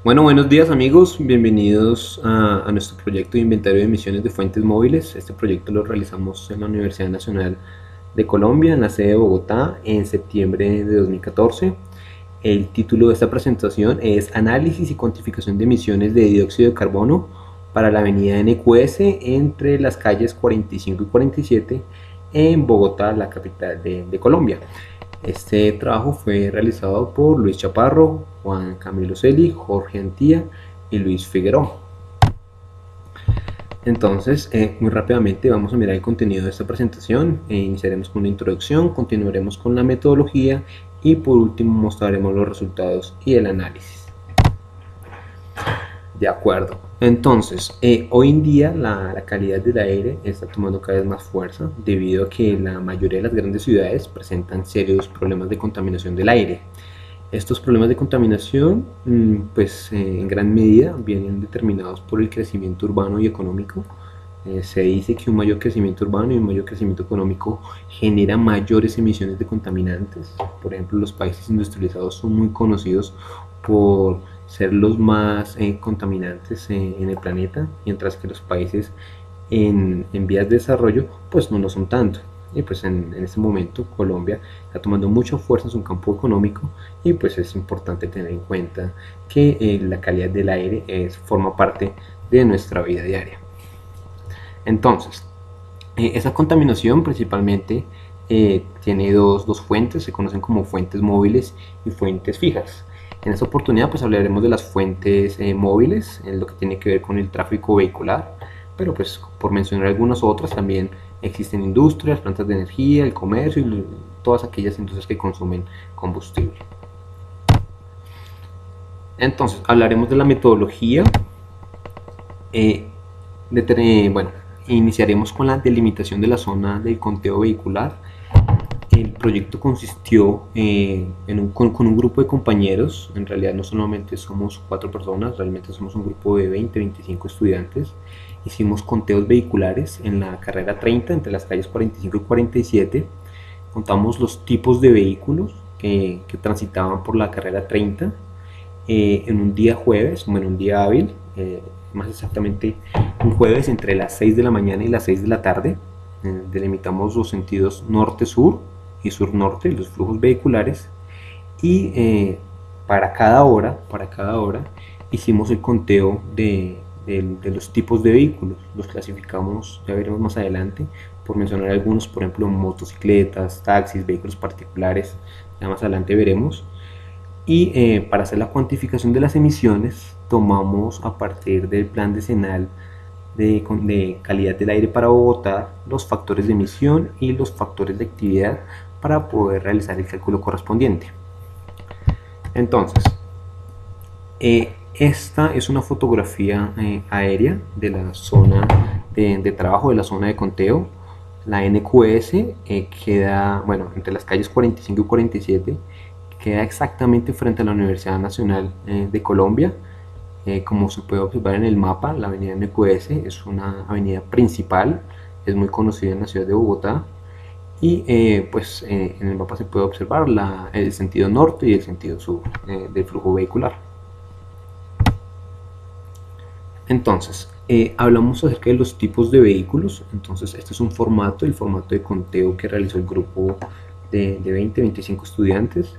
Bueno, buenos días amigos, bienvenidos a nuestro proyecto de inventario de emisiones de fuentes móviles. Este proyecto lo realizamos en la Universidad Nacional de Colombia, en la sede de Bogotá, en septiembre de 2014. El título de esta presentación es Análisis y cuantificación de emisiones de dióxido de carbono para la avenida NQS entre las calles 45 y 47 en Bogotá, la capital de Colombia. Este trabajo fue realizado por Luis Chaparro, Juan Camilo Celi, Jorge Antía y Luis Figueroa. Entonces, muy rápidamente vamos a mirar el contenido de esta presentación. Iniciaremos con una introducción, continuaremos con la metodología y por último mostraremos los resultados y el análisis. De acuerdo. Entonces, hoy en día la calidad del aire está tomando cada vez más fuerza debido a que la mayoría de las grandes ciudades presentan serios problemas de contaminación del aire. Estos problemas de contaminación, pues en gran medida vienen determinados por el crecimiento urbano y económico. Se dice que un mayor crecimiento urbano y un mayor crecimiento económico genera mayores emisiones de contaminantes. Por ejemplo, los países industrializados son muy conocidos por ser los más contaminantes en el planeta, mientras que los países en vías de desarrollo pues no lo son tanto. Y pues en este momento Colombia está tomando mucha fuerza en su campo económico y pues es importante tener en cuenta que la calidad del aire forma parte de nuestra vida diaria. Entonces, esa contaminación principalmente tiene dos fuentes, se conocen como fuentes móviles y fuentes fijas. En esta oportunidad pues hablaremos de las fuentes móviles, en lo que tiene que ver con el tráfico vehicular, pero pues por mencionar algunas otras también existen industrias, plantas de energía, el comercio y todas aquellas industrias que consumen combustible. Entonces hablaremos de la metodología. Bueno, iniciaremos con la delimitación de la zona del conteo vehicular. El proyecto consistió con un grupo de compañeros. En realidad no solamente somos 4 personas, realmente somos un grupo de 20-25 estudiantes. Hicimos conteos vehiculares en la carrera 30 entre las calles 45 y 47. Contamos los tipos de vehículos que transitaban por la carrera 30 en un día jueves, bueno, un día hábil, más exactamente un jueves entre las 6 de la mañana y las 6 de la tarde. Delimitamos los sentidos norte-sur y sur-norte, los flujos vehiculares, y para cada hora hicimos el conteo de los tipos de vehículos. Los clasificamos, ya veremos más adelante, por mencionar algunos, por ejemplo motocicletas, taxis, vehículos particulares, ya más adelante veremos. Y para hacer la cuantificación de las emisiones tomamos a partir del plan decenal de calidad del aire para Bogotá los factores de emisión y los factores de actividad para poder realizar el cálculo correspondiente. Entonces, esta es una fotografía aérea de la zona de trabajo, de la zona de conteo. La NQS queda, bueno, entre las calles 45 y 47, queda exactamente frente a la Universidad Nacional de Colombia. Como se puede observar en el mapa, la avenida NQS es una avenida principal, es muy conocida en la ciudad de Bogotá, y pues en el mapa se puede observar el sentido norte y el sentido sur del flujo vehicular. Entonces, hablamos acerca de los tipos de vehículos. Entonces este es un formato, el formato de conteo que realizó el grupo de 20-25 estudiantes.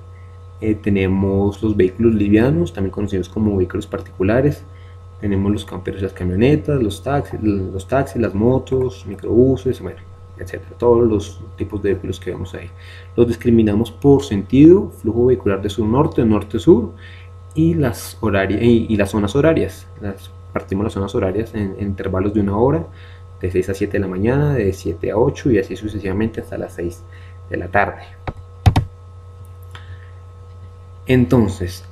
Tenemos los vehículos livianos, también conocidos como vehículos particulares. Tenemos los camperos y las camionetas, los taxis, las motos, microbuses, bueno, etcétera. Todos los tipos de vehículos que vemos ahí. Los discriminamos por sentido, flujo vehicular de sur-norte, norte-sur y las zonas horarias. Partimos las zonas horarias en intervalos de 1 hora, de 6 a 7 de la mañana, de 7 a 8 y así sucesivamente hasta las 6 de la tarde. Entonces,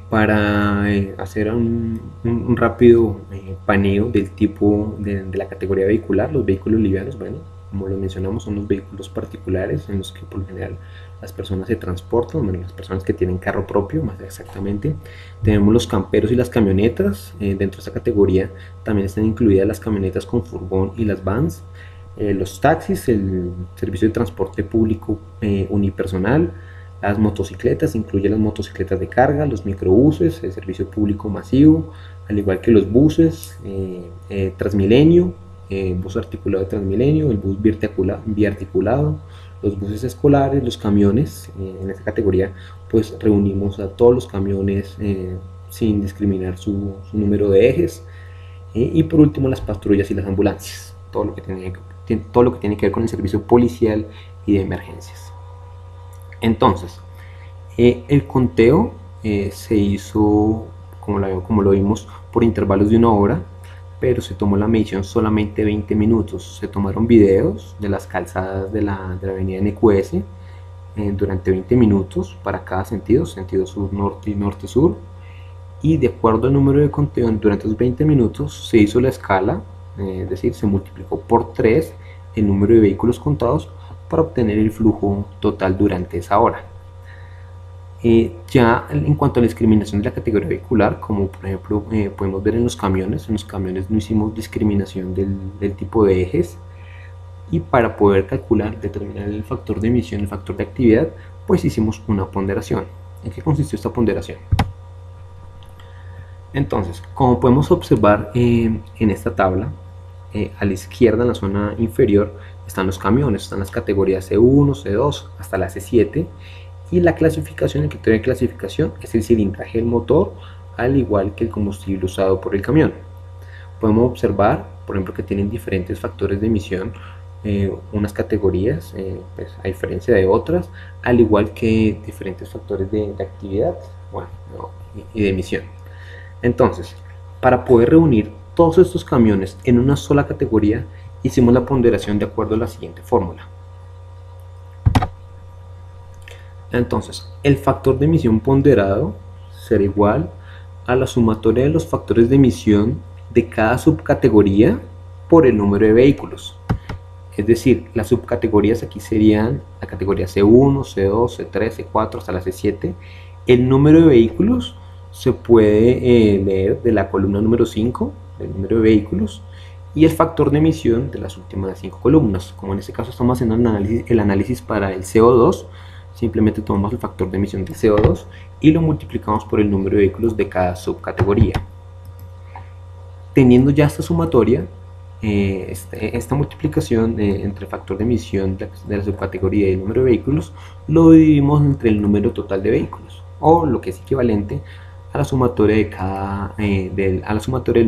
para hacer un rápido paneo del tipo de la categoría vehicular, los vehículos livianos, bueno, como lo mencionamos, son los vehículos particulares en los que por lo general las personas se transportan, bueno, las personas que tienen carro propio, más exactamente. Tenemos los camperos y las camionetas. Dentro de esta categoría también están incluidas las camionetas con furgón y las vans. Los taxis, el servicio de transporte público unipersonal, Las motocicletas incluyen las motocicletas de carga, los microbuses, el servicio público masivo, al igual que los buses, Transmilenio, bus articulado de Transmilenio, el bus biarticulado, los buses escolares, los camiones. En esta categoría pues reunimos a todos los camiones sin discriminar su número de ejes. Y por último las patrullas y las ambulancias, todo lo que tiene que ver con el servicio policial y de emergencias. Entonces, el conteo se hizo, como lo vimos, por intervalos de 1 hora, pero se tomó la medición solamente 20 minutos. Se tomaron videos de las calzadas de la avenida NQS durante 20 minutos para cada sentido sur-norte y norte-sur, y de acuerdo al número de conteo durante esos 20 minutos se hizo la escala, es decir, se multiplicó por 3 el número de vehículos contados para obtener el flujo total durante esa hora. Ya en cuanto a la discriminación de la categoría vehicular, como por ejemplo podemos ver en los camiones no hicimos discriminación del tipo de ejes, y para poder determinar el factor de emisión, el factor de actividad, pues hicimos una ponderación. ¿En qué consistió esta ponderación? Entonces, como podemos observar en esta tabla, a la izquierda en la zona inferior están los camiones, están las categorías C1, C2 hasta la C7, y la clasificación, el criterio de clasificación es el cilindraje del motor, al igual que el combustible usado por el camión. Podemos observar, por ejemplo, que tienen diferentes factores de emisión, unas categorías, pues, a diferencia de otras, al igual que diferentes factores de actividad, bueno, y de emisión. Entonces, para poder reunir todos estos camiones en una sola categoría, hicimos la ponderación de acuerdo a la siguiente fórmula. Entonces, el factor de emisión ponderado será igual a la sumatoria de los factores de emisión de cada subcategoría por el número de vehículos. Es decir, las subcategorías aquí serían la categoría C1, C2, C3, C4 hasta la C7. El número de vehículos se puede leer de la columna número 5, del número de vehículos, y el factor de emisión de las últimas 5 columnas. Como en este caso estamos haciendo el análisis para el CO2, simplemente tomamos el factor de emisión del CO2 y lo multiplicamos por el número de vehículos de cada subcategoría. Teniendo ya esta sumatoria, esta multiplicación entre el factor de emisión de la subcategoría y el número de vehículos, lo dividimos entre el número total de vehículos, o lo que es equivalente a la sumatoria del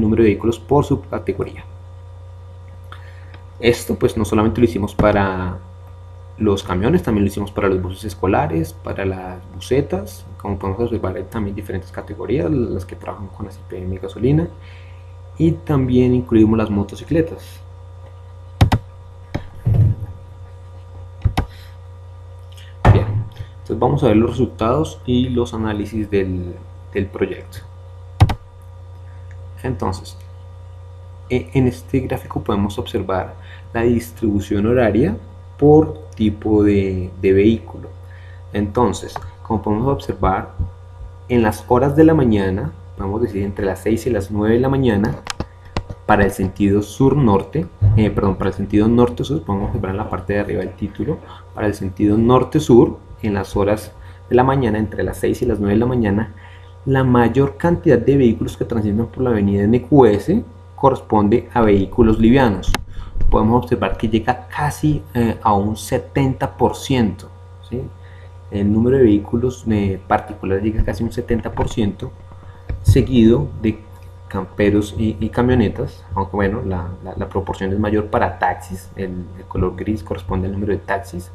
número de vehículos por subcategoría. Esto pues no solamente lo hicimos para los camiones, también lo hicimos para los buses escolares, para las busetas. Como podemos observar, hay también diferentes categorías, las que trabajan con las IPM y gasolina, y también incluimos las motocicletas. Bien, entonces vamos a ver los resultados y los análisis del proyecto. Entonces, en este gráfico podemos observar la distribución horaria por tipo de vehículo. Entonces, como podemos observar, en las horas de la mañana, podemos decir entre las 6 y las 9 de la mañana, para el sentido sur-norte, para el sentido norte-sur, podemos observar en la parte de arriba del título, para el sentido norte-sur, en las horas de la mañana, entre las 6 y las 9 de la mañana, la mayor cantidad de vehículos que transitan por la avenida NQS corresponde a vehículos livianos. Podemos observar que llega casi a un 70%, ¿sí? El número de vehículos particulares llega casi a un 70%, seguido de camperos y camionetas, aunque bueno, la proporción es mayor para taxis. El color gris corresponde al número de taxis,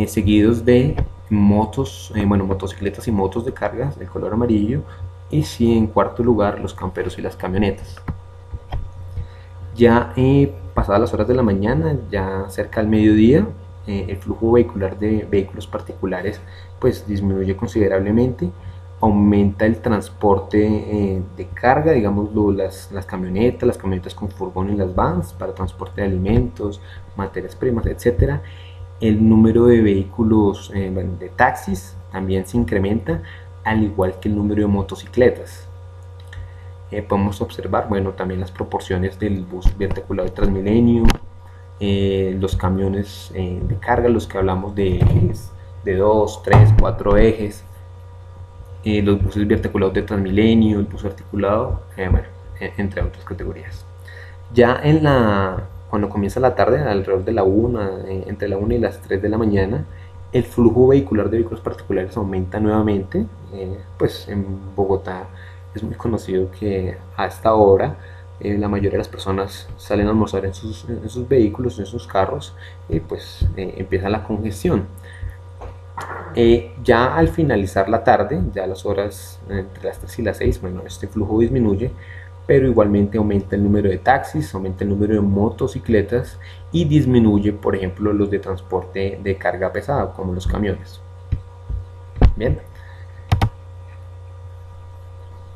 seguidos de motocicletas y motos de cargas, el color amarillo, y sí, en cuarto lugar, los camperos y las camionetas. Ya pasadas las horas de la mañana, ya cerca al mediodía, el flujo vehicular de vehículos particulares pues disminuye considerablemente, aumenta el transporte de carga, digámoslo, las camionetas con furgón y las vans para transporte de alimentos, materias primas, etcétera. El número de vehículos de taxis también se incrementa, al igual que el número de motocicletas. Podemos observar, bueno, también las proporciones del bus biarticulado de Transmilenio, los camiones de carga, los que hablamos de de 2, 3, 4 ejes, los buses biarticulados de Transmilenio, el bus articulado, bueno, entre otras categorías. Ya cuando comienza la tarde, alrededor de la 1, entre la 1 y las 3 de la mañana, el flujo vehicular de vehículos particulares aumenta nuevamente. Pues en Bogotá es muy conocido que a esta hora la mayoría de las personas salen a almorzar en sus vehículos, en sus carros, y pues empieza la congestión. Ya al finalizar la tarde, ya a las horas entre las 3 y las 6, bueno, este flujo disminuye, pero igualmente aumenta el número de taxis, aumenta el número de motocicletas y disminuye, por ejemplo, los de transporte de carga pesada, como los camiones. Bien.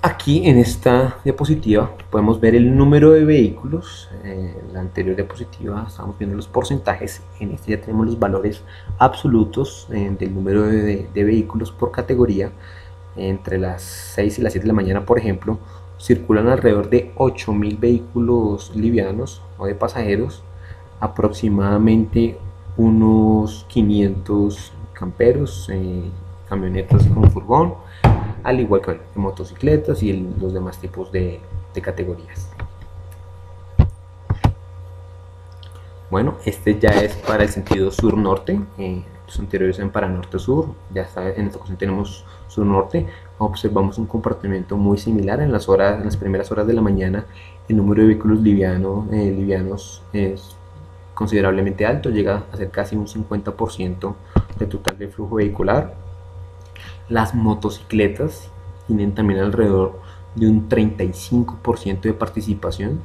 Aquí en esta diapositiva podemos ver el número de vehículos. En la anterior diapositiva estábamos viendo los porcentajes. En este ya tenemos los valores absolutos del número de vehículos por categoría. Entre las 6 y las 7 de la mañana, por ejemplo, circulan alrededor de 8.000 vehículos livianos o de pasajeros, aproximadamente unos 500 camperos, camionetas con furgón, al igual que motocicletas y los demás tipos de categorías. Bueno, este ya es para el sentido sur-norte. Los anteriores eran para norte-sur, ya está, en esta ocasión tenemos sur-norte. Observamos un comportamiento muy similar en las primeras horas de la mañana. El número de vehículos livianos es considerablemente alto, llega a ser casi un 50% del total del flujo vehicular. Las motocicletas tienen también alrededor de un 35% de participación,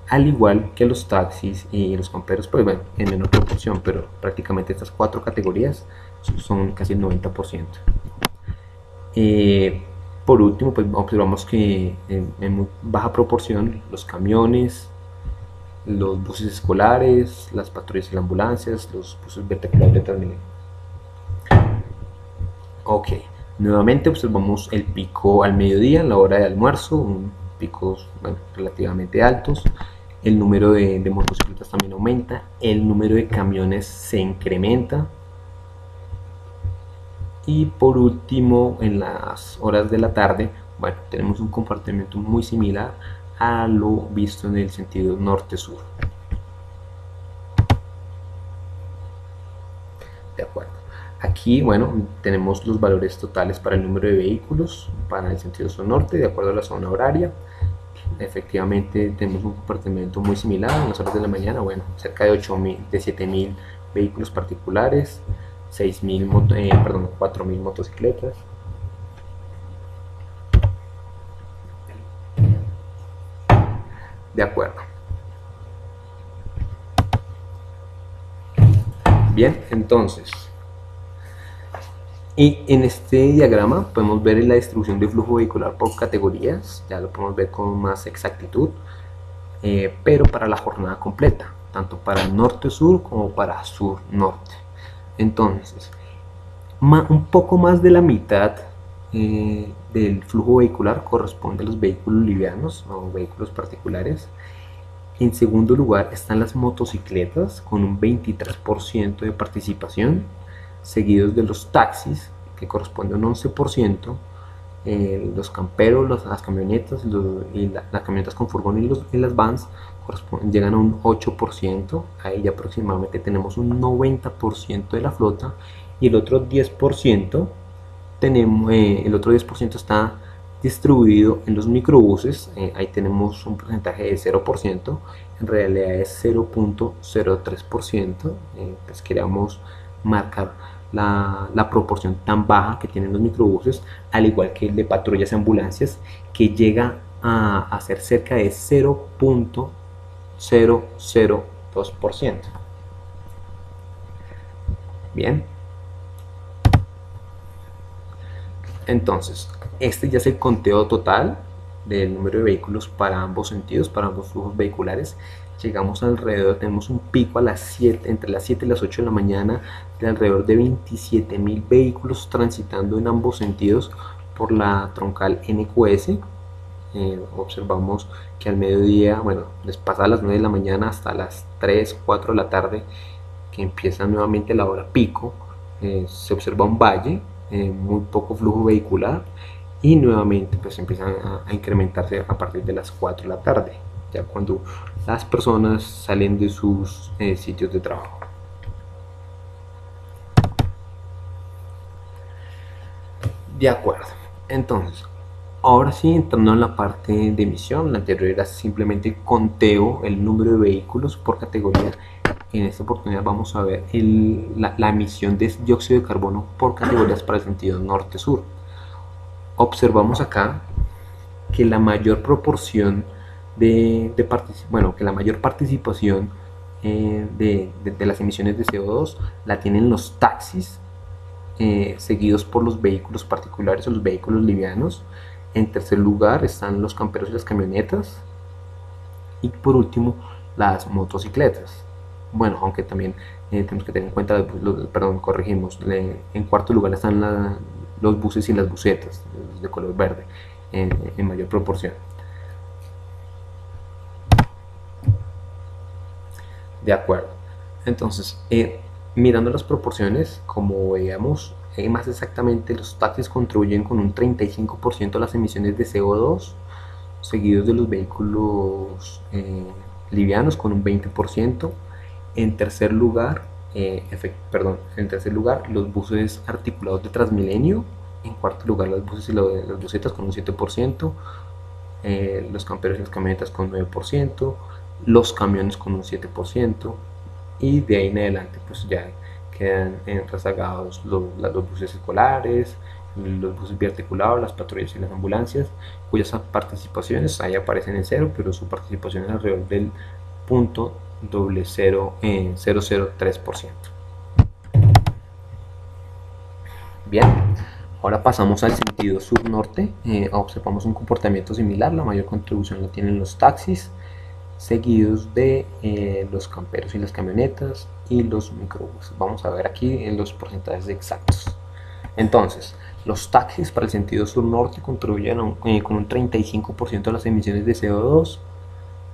al igual que los taxis y los camperos, pues bueno, en menor proporción, pero prácticamente estas cuatro categorías son casi el 90%. Por último, pues observamos que en muy baja proporción los camiones, los buses escolares, las patrullas y las ambulancias, los buses verticulares de Transmilenio. Ok, nuevamente observamos el pico al mediodía, en la hora de almuerzo, picos bueno, relativamente altos. El número de motocicletas también aumenta, el número de camiones se incrementa. Y por último, en las horas de la tarde, bueno, tenemos un comportamiento muy similar a lo visto en el sentido norte-sur. De acuerdo. Aquí, bueno, tenemos los valores totales para el número de vehículos para el sentido sur-norte, de acuerdo a la zona horaria. Efectivamente, tenemos un comportamiento muy similar en las horas de la mañana, bueno, cerca de 7.000 vehículos particulares, 4.000 motocicletas. De acuerdo. Bien, entonces, y en este diagrama podemos ver la distribución de flujo vehicular por categorías, ya lo podemos ver con más exactitud, pero para la jornada completa, tanto para norte-sur como para sur-norte. Entonces, un poco más de la mitad del flujo vehicular corresponde a los vehículos livianos o vehículos particulares. En segundo lugar están las motocicletas con un 23% de participación, seguidos de los taxis que corresponde a un 11%, los camperos, las camionetas las camionetas con furgón y las vans llegan a un 8%. Ahí ya aproximadamente tenemos un 90% de la flota, y el otro 10% está distribuido en los microbuses. Ahí tenemos un porcentaje de 0%, en realidad es 0.03%. Pues queríamos marcar la proporción tan baja que tienen los microbuses, al igual que el de patrullas y ambulancias, que llega a ser cerca de 0.002%. Bien, entonces este ya es el conteo total del número de vehículos para ambos sentidos, para ambos flujos vehiculares. Llegamos alrededor, tenemos un pico entre las 7 y las 8 de la mañana de alrededor de 27.000 vehículos transitando en ambos sentidos por la troncal NQS. Observamos que al mediodía, bueno, les pasa a las 9 de la mañana hasta las 3, 4 de la tarde, que empieza nuevamente la hora pico. se observa un valle, muy poco flujo vehicular y nuevamente pues empiezan a incrementarse a partir de las 4 de la tarde, ya cuando las personas salen de sus sitios de trabajo. De acuerdo. Entonces, ahora sí, entrando en la parte de emisión, la anterior era simplemente conteo el número de vehículos por categoría. En esta oportunidad vamos a ver la emisión de dióxido de carbono por categorías para el sentido norte-sur. Observamos acá que la mayor proporción que la mayor participación de las emisiones de CO2 la tienen los taxis, seguidos por los vehículos particulares o los vehículos livianos. En tercer lugar están los camperos y las camionetas. Y por último, las motocicletas. Bueno, aunque también tenemos que tener en cuenta, corregimos, en cuarto lugar están los buses y las busetas de color verde en mayor proporción. De acuerdo. Entonces, mirando las proporciones, como veíamos, más exactamente los taxis contribuyen con un 35% a las emisiones de CO2, seguidos de los vehículos livianos con un 20%. En tercer lugar, los buses articulados de Transmilenio. En cuarto lugar, los buses y las busetas con un 7%. Los camperos y las camionetas con 9%. Los camiones con un 7%. Y de ahí en adelante, pues ya quedan rezagados los buses escolares, los buses biarticulados, las patrullas y las ambulancias, cuyas participaciones ahí aparecen en cero, pero su participación es alrededor del 0.003%. Bien, ahora pasamos al sentido sur-norte. Observamos un comportamiento similar. La mayor contribución la tienen los taxis, seguidos de los camperos y las camionetas y los microbuses. Vamos a ver aquí en los porcentajes exactos. Entonces, los taxis para el sentido sur-norte contribuyen con un 35% de las emisiones de CO2,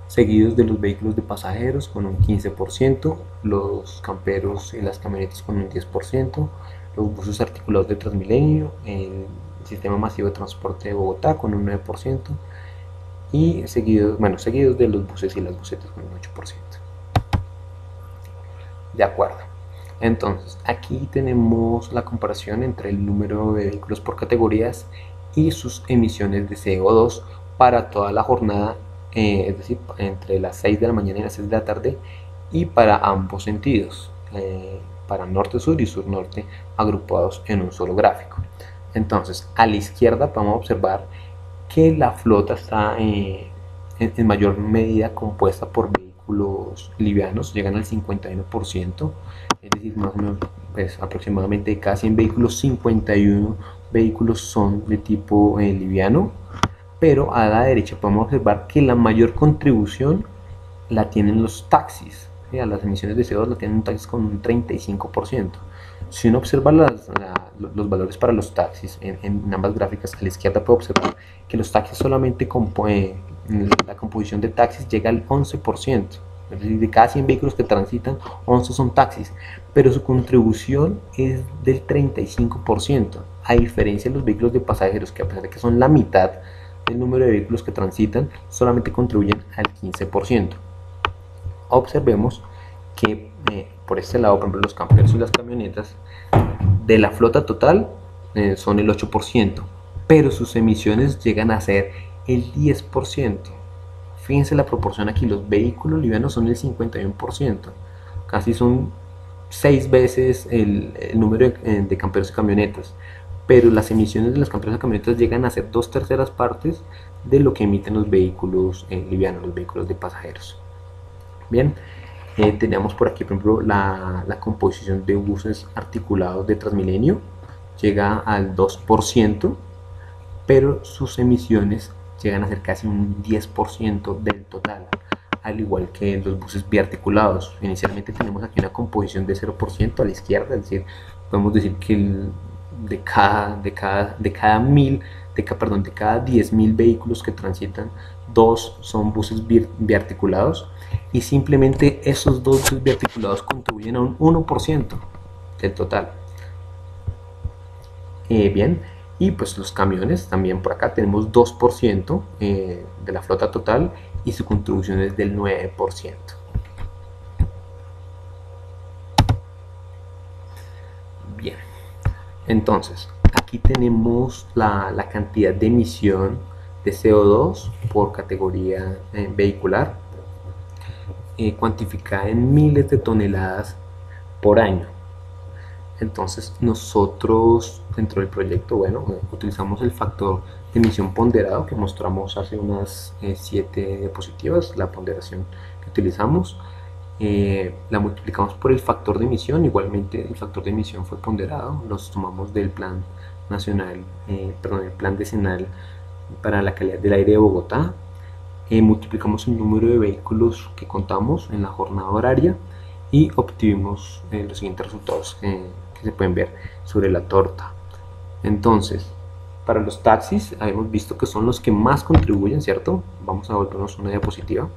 seguidos de los vehículos de pasajeros con un 15%, los camperos y las camionetas con un 10%, los buses articulados de Transmilenio, el sistema masivo de transporte de Bogotá con un 9%, y seguidos de los buses y las busetas con un 8%. De acuerdo. Entonces, aquí tenemos la comparación entre el número de vehículos por categorías y sus emisiones de CO2 para toda la jornada, es decir, entre las 6 de la mañana y las 6 de la tarde, y para ambos sentidos, para norte-sur y sur-norte, agrupados en un solo gráfico. Entonces, a la izquierda vamos a observar que la flota está en mayor medida compuesta por vehículos livianos, llegan al 51%, es decir, más o menos, pues, aproximadamente cada 100 vehículos, 51 vehículos son de tipo liviano. Pero a la derecha podemos observar que la mayor contribución la tienen los taxis. A las emisiones de CO2 la tienen un taxis con un 35%. Si uno observa los valores para los taxis en ambas gráficas, a la izquierda puede observar que los taxis solamente la composición de taxis llega al 11%. Es decir, de cada 100 vehículos que transitan, 11 son taxis, pero su contribución es del 35%, a diferencia de los vehículos de pasajeros, que a pesar de que son la mitad del número de vehículos que transitan, solamente contribuyen al 15%. Observemos que por este lado, por ejemplo, los camperos y las camionetas de la flota total son el 8%, pero sus emisiones llegan a ser el 10%. Fíjense la proporción aquí, los vehículos livianos son el 51%, casi son 6 veces el número de camperos y camionetas, pero las emisiones de los camperos y camionetas llegan a ser 2/3 partes de lo que emiten los vehículos livianos, los vehículos de pasajeros. Bien, teníamos por aquí, por ejemplo, la composición de buses articulados de Transmilenio, llega al 2%, pero sus emisiones llegan a ser casi un 10% del total, al igual que los buses biarticulados. Inicialmente tenemos aquí una composición de 0% a la izquierda, es decir, podemos decir que de cada 10.000 vehículos que transitan, 2 son buses biarticulados, y simplemente esos 2 buses biarticulados contribuyen a un 1% del total. Bien, y pues los camiones también por acá tenemos 2% de la flota total y su contribución es del 9%. Bien, entonces aquí tenemos la cantidad de emisión de CO2 por categoría vehicular, cuantificada en miles de toneladas por año. Entonces nosotros dentro del proyecto, bueno, utilizamos el factor de emisión ponderado que mostramos hace unas 7 diapositivas, la ponderación que utilizamos. La multiplicamos por el factor de emisión, igualmente el factor de emisión fue ponderado, los tomamos del plan nacional, perdón, el plan decenal para la calidad del aire de Bogotá. Multiplicamos el número de vehículos que contamos en la jornada horaria y obtuvimos los siguientes resultados que se pueden ver sobre la torta. Entonces, para los taxis, hemos visto que son los que más contribuyen, ¿cierto? Vamos a volvernos una diapositiva.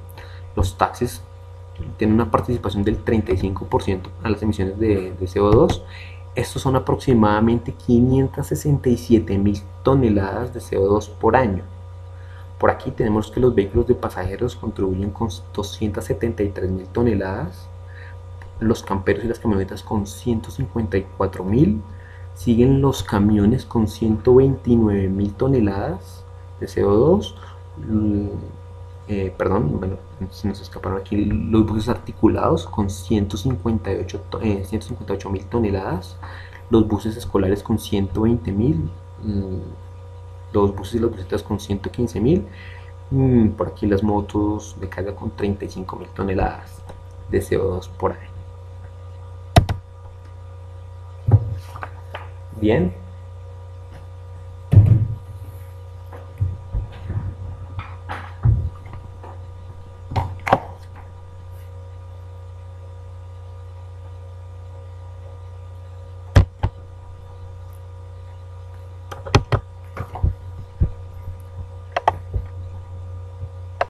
Los taxis tienen una participación del 35% a las emisiones de CO2. Estos son aproximadamente 567.000 toneladas de CO2 por año. Por aquí tenemos que los vehículos de pasajeros contribuyen con 273.000 toneladas, los camperos y las camionetas con 154.000, siguen los camiones con 129.000 toneladas de CO2, perdón, bueno, se nos escaparon aquí los buses articulados con 158.000 toneladas, los buses escolares con 120.000, los buses y las busetas con 115.000, por aquí las motos de carga con 35.000 toneladas de CO2 por año. Bien,